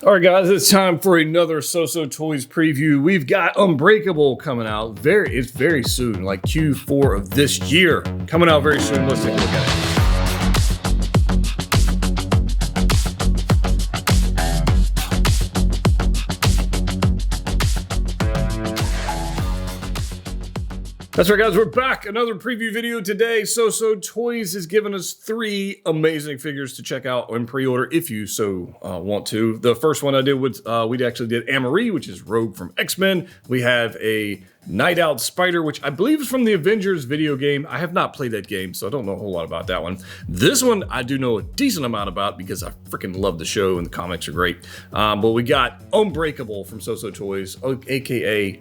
All right, guys, it's time for another SooSooToys preview. We've got Unbreakable coming out it's very soon, like Q4 of this year. Coming out very soon. Let's take a look at it. That's right, guys, we're back. Another preview video today. SooSooToys has given us 3 amazing figures to check out and pre-order if you so want to. The first one I did was, we actually did Anne-Marie, which is Rogue from X-Men. We have a Night Out Spider, which I believe is from the Avengers video game. I have not played that game, so I don't know a whole lot about that one. This one I do know a decent amount about because I freaking love the show and the comics are great. But we got Unbreakable from SooSooToys, aka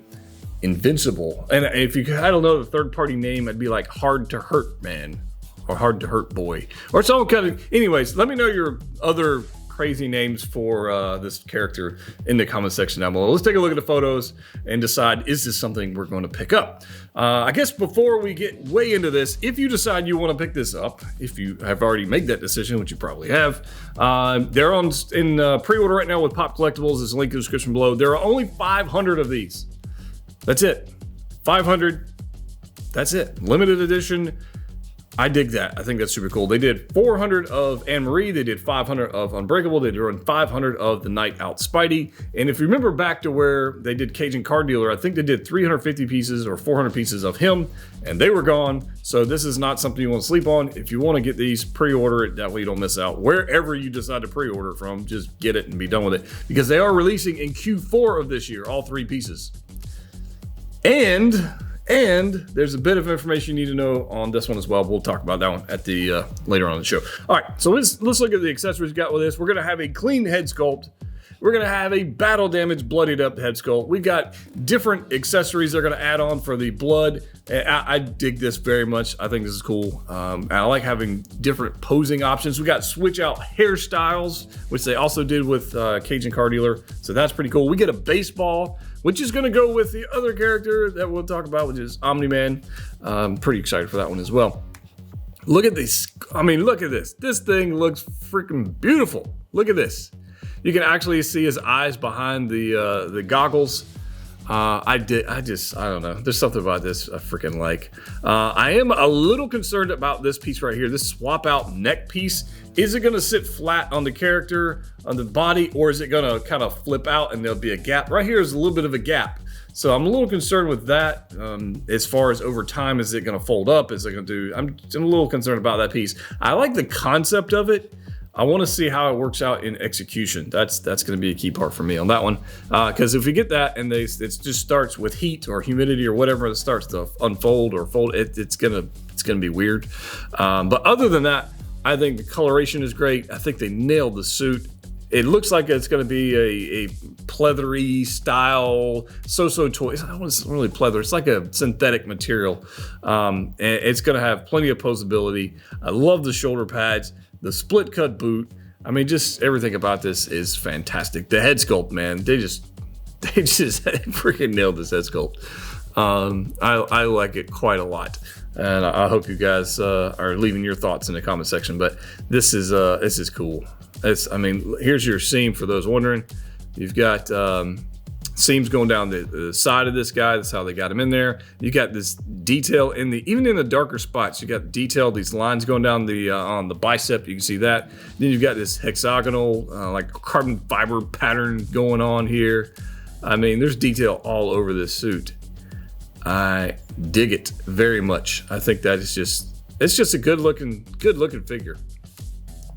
Invincible. And if you, I don't know the third party name, I'd be like Hard to Hurt Man or Hard to Hurt Boy or some kind of, anyways, let me know your other crazy names for this character in the comment section down below. Let's take a look at the photos and decide, is this something we're going to pick up? I guess before we get way into this, if you decide you want to pick this up, if you have already made that decision, which you probably have, they're in pre-order right now with Pop Collectibles. There's a link in the description below. There are only 500 of these. That's it. 500. That's it. Limited edition. I dig that. I think that's super cool. They did 400 of Anne-Marie. They did 500 of Unbreakable. They did 500 of the Night Out Spidey. And if you remember back to where they did Cajun Car Dealer, I think they did 350 pieces or 400 pieces of him, and they were gone. So this is not something you want to sleep on. If you want to get these, pre-order it. That way you don't miss out. Wherever you decide to pre-order from, just get it and be done with it. Because they are releasing in Q4 of this year, all 3 pieces. And there's a bit of information you need to know on this one as well. We'll talk about that one at the later on in the show. All right, so let's look at the accessories we got with this. We're gonna have a clean head sculpt. We're gonna have a battle damage bloodied up head sculpt. We've got different accessories they're gonna add on for the blood. I dig this very much. I think this is cool. I like having different posing options. We got switch out hairstyles, which they also did with Cajun Car Dealer. So that's pretty cool. We get a baseball, which is going to go with the other character that we'll talk about, which is Omni-Man. I'm pretty excited for that one as well. Look at this. I mean, look at this. This thing looks freaking beautiful. Look at this. You can actually see his eyes behind the goggles. I don't know. There's something about this I freaking like. I am a little concerned about this piece right here. This swap out neck piece. Is it going to sit flat on the character, on the body, or is it going to kind of flip out and there'll be a gap? Right here is a little bit of a gap. So I'm a little concerned with that. As far as over time, is it going to fold up? Is it going to do? I'm a little concerned about that piece. I like the concept of it. I want to see how it works out in execution. That's going to be a key part for me on that one. Because if we get that and it just starts with heat or humidity or whatever, it starts to unfold or fold, it's gonna be weird. But other than that, I think the coloration is great. I think they nailed the suit. It looks like it's going to be a pleathery style SooSooToys. I wasn't really pleather. It's like a synthetic material. And it's going to have plenty of posability. I love the shoulder pads, the split cut boot. I mean, just everything about this is fantastic. The head sculpt, man, they just freaking nailed this head sculpt. I like it quite a lot. And I hope you guys are leaving your thoughts in the comment section. But this is cool. I mean, here's your seam for those wondering. You've got seams going down the side of this guy. That's how they got him in there. You got this detail even in the darker spots. You got detail, these lines going down on the bicep. You can see that. Then you've got this hexagonal, like carbon fiber pattern going on here. I mean, there's detail all over this suit. I dig it very much. I think that it's just a good looking figure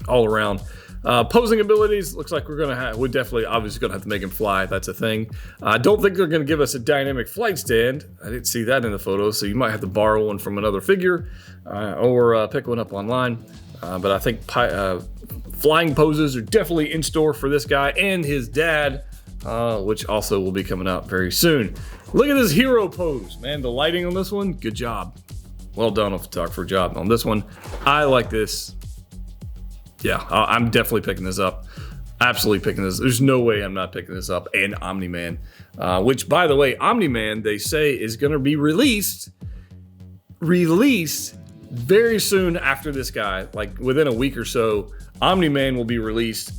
all around. Posing abilities, looks like we're definitely obviously gonna have to make him fly. That's a thing. I don't think they're gonna give us a dynamic flight stand. I didn't see that in the photo, so you might have to borrow one from another figure or pick one up online. But I think flying poses are definitely in store for this guy and his dad, which also will be coming out very soon. Look at this hero pose, man. The lighting on this one, good job. Well done on photographer job on this one. I like this. Yeah, I'm definitely picking this up. Absolutely picking this. There's no way I'm not picking this up. And Omni-Man, which, by the way, Omni-Man, they say is going to be released very soon after this guy. Like within a week or so, Omni-Man will be released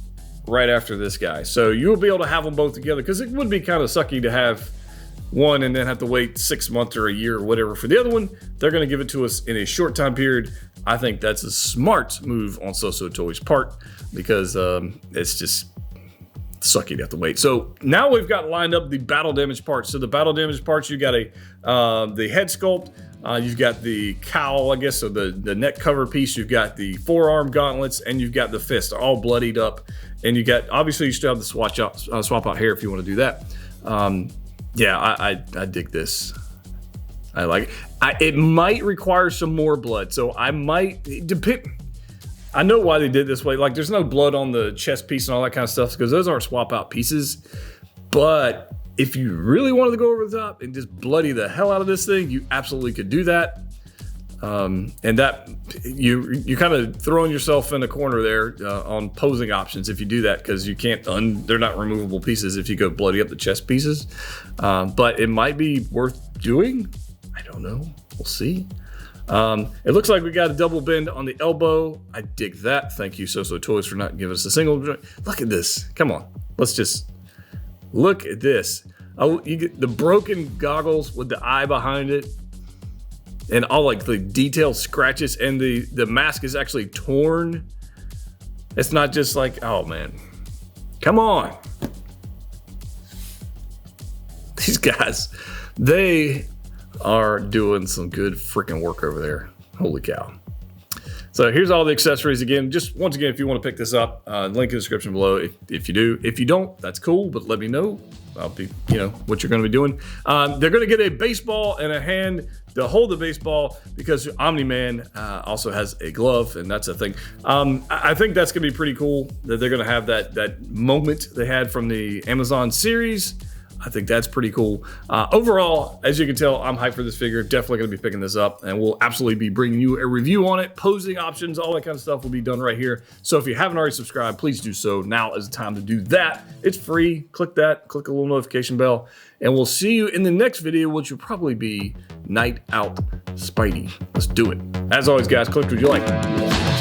right after this guy. So you'll be able to have them both together, because it would be kind of sucky to have one and then have to wait 6 months or a year or whatever for the other one. They're going to give it to us in a short time period. I think that's a smart move on SooSooToys' part, because it's just sucky to have to wait. So now we've got lined up the battle damage parts. So the battle damage parts, you got the head sculpt, you've got the cowl, I guess, so the neck cover piece, you've got the forearm gauntlets, and you've got the fist all bloodied up. And you got, obviously you still have the swap out hair if you want to do that. Yeah, I dig this. I like it. It might require some more blood, so I might depend. I know why they did this way. Like, there's no blood on the chest piece and all that kind of stuff, because those aren't swap out pieces. But if you really wanted to go over the top and just bloody the hell out of this thing, you absolutely could do that. And that you're kind of throwing yourself in a corner there on posing options if you do that, because you can't they're not removable pieces if you go bloody up the chest pieces. But it might be worth doing. I don't know. We'll see. It looks like we got a double bend on the elbow. I dig that. Thank you, SooSooToys, for not giving us a single joint. Look at this. Come on. Let's just look at this. Oh, you get the broken goggles with the eye behind it, and all like the detailed scratches, and the mask is actually torn. It's not just like, oh man, come on. These guys, they are doing some good freaking work over there. Holy cow. So here's all the accessories again. Just once again, if you want to pick this up, link in the description below if you do. If you don't, that's cool, but let me know. I'll be, what you're going to be doing. They're going to get a baseball and a hand to hold the baseball, because Omni-Man also has a glove, and that's a thing. I think that's going to be pretty cool that they're going to have that moment they had from the Amazon series. I think that's pretty cool. Overall, as you can tell, I'm hyped for this figure. Definitely going to be picking this up, and we'll absolutely be bringing you a review on it. Posing options, all that kind of stuff will be done right here. So if you haven't already subscribed, please do so. Now is the time to do that. It's free. Click that. Click a little notification bell, and we'll see you in the next video, which will probably be Night Out Spidey. Let's do it. As always, guys, click what you like.